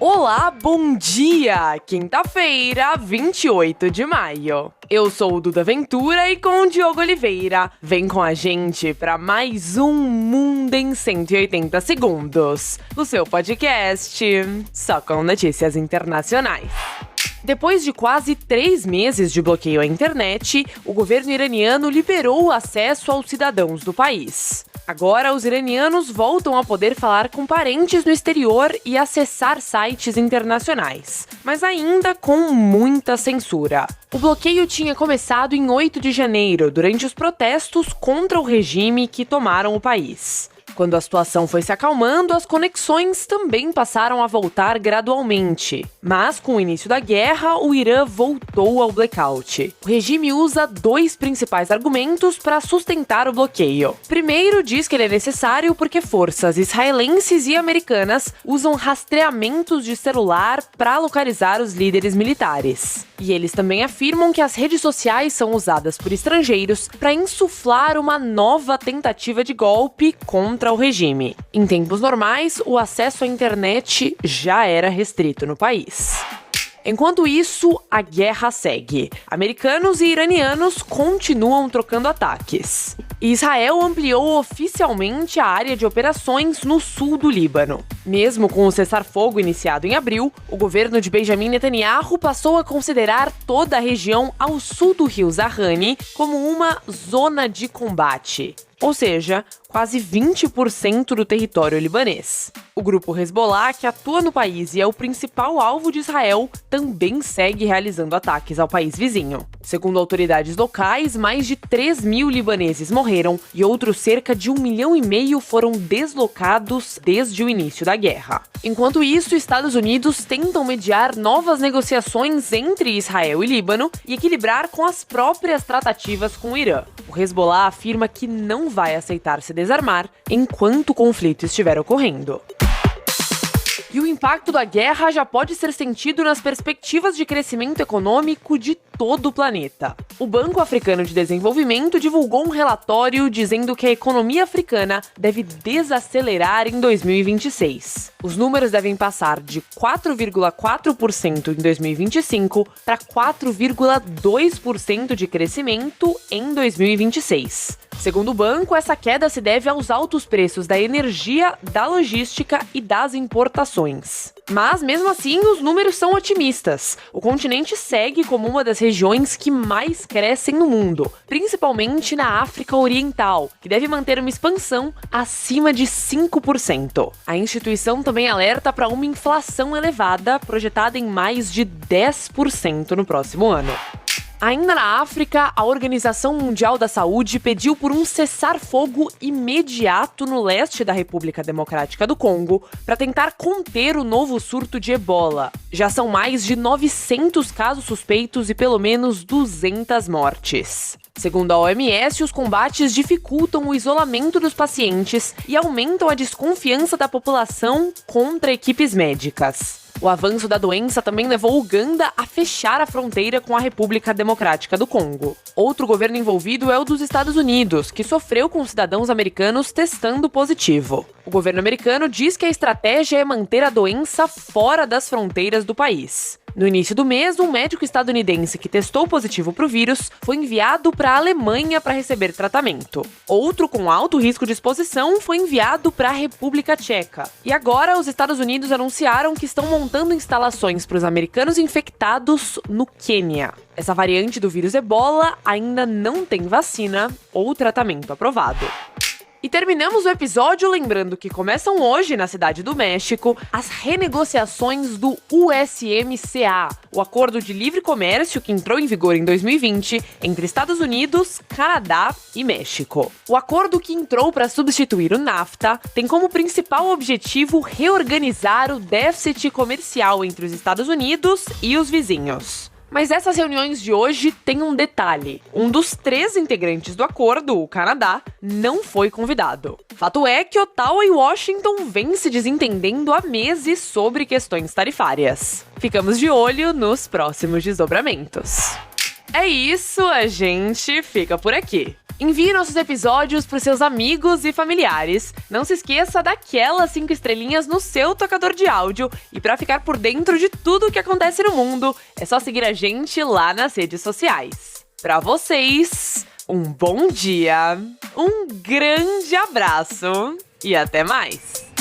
Olá, bom dia! Quinta-feira, 28 de maio. Eu sou o Duda Ventura e com o Diogo Oliveira. Vem com a gente para mais um Mundo em 180 Segundos, o seu podcast, só com notícias internacionais. Depois de quase 3 meses de bloqueio à internet, o governo iraniano liberou o acesso aos cidadãos do país. Agora, os iranianos voltam a poder falar com parentes no exterior e acessar sites internacionais, mas ainda com muita censura. O bloqueio tinha começado em 8 de janeiro, durante os protestos contra o regime que tomaram o país. Quando a situação foi se acalmando, as conexões também passaram a voltar gradualmente. Mas, com o início da guerra, o Irã voltou ao blackout. O regime usa 2 principais argumentos para sustentar o bloqueio. Primeiro, diz que ele é necessário porque forças israelenses e americanas usam rastreamentos de celular para localizar os líderes militares. E eles também afirmam que as redes sociais são usadas por estrangeiros para insuflar uma nova tentativa de golpe contra o regime. Em tempos normais, o acesso à internet já era restrito no país. Enquanto isso, a guerra segue. Americanos e iranianos continuam trocando ataques. Israel ampliou oficialmente a área de operações no sul do Líbano. Mesmo com o cessar-fogo iniciado em abril, o governo de Benjamin Netanyahu passou a considerar toda a região ao sul do rio Zahani como uma zona de combate. Ou seja, quase 20% do território libanês. O grupo Hezbollah, que atua no país e é o principal alvo de Israel, também segue realizando ataques ao país vizinho. Segundo autoridades locais, mais de 3.000 libaneses morreram e outros cerca de 1,5 milhão foram deslocados desde o início da guerra. Enquanto isso, Estados Unidos tentam mediar novas negociações entre Israel e Líbano e equilibrar com as próprias tratativas com o Irã. O Hezbollah afirma que não vai aceitar se desarmar enquanto o conflito estiver ocorrendo. E o impacto da guerra já pode ser sentido nas perspectivas de crescimento econômico de todo o planeta. O Banco Africano de Desenvolvimento divulgou um relatório dizendo que a economia africana deve desacelerar em 2026. Os números devem passar de 4,4% em 2025 para 4,2% de crescimento em 2026. Segundo o banco, essa queda se deve aos altos preços da energia, da logística e das importações. Mas, mesmo assim, os números são otimistas. O continente segue como uma das regiões que mais crescem no mundo, principalmente na África Oriental, que deve manter uma expansão acima de 5%. A instituição também alerta para uma inflação elevada, projetada em mais de 10% no próximo ano. Ainda na África, a Organização Mundial da Saúde pediu por um cessar-fogo imediato no leste da República Democrática do Congo para tentar conter o novo surto de Ebola. Já são mais de 900 casos suspeitos e pelo menos 200 mortes. Segundo a OMS, os combates dificultam o isolamento dos pacientes e aumentam a desconfiança da população contra equipes médicas. O avanço da doença também levou Uganda a fechar a fronteira com a República Democrática do Congo. Outro governo envolvido é o dos Estados Unidos, que sofreu com cidadãos americanos testando positivo. O governo americano diz que a estratégia é manter a doença fora das fronteiras do país. No início do mês, um médico estadunidense que testou positivo para o vírus foi enviado para a Alemanha para receber tratamento. Outro com alto risco de exposição foi enviado para a República Tcheca. E agora, os Estados Unidos anunciaram que estão montando instalações para os americanos infectados no Quênia. Essa variante do vírus Ebola ainda não tem vacina ou tratamento aprovado. E terminamos o episódio lembrando que começam hoje, na Cidade do México, as renegociações do USMCA, o Acordo de Livre Comércio que entrou em vigor em 2020 entre Estados Unidos, Canadá e México. O acordo, que entrou para substituir o NAFTA, tem como principal objetivo reorganizar o déficit comercial entre os Estados Unidos e os vizinhos. Mas essas reuniões de hoje têm um detalhe. Um dos 3 integrantes do acordo, o Canadá, não foi convidado. Fato é que Ottawa e Washington vêm se desentendendo há meses sobre questões tarifárias. Ficamos de olho nos próximos desdobramentos. É isso, a gente fica por aqui. Envie nossos episódios para os seus amigos e familiares. Não se esqueça daquelas 5 estrelinhas no seu tocador de áudio. E para ficar por dentro de tudo o que acontece no mundo, é só seguir a gente lá nas redes sociais. Para vocês, um bom dia, um grande abraço e até mais!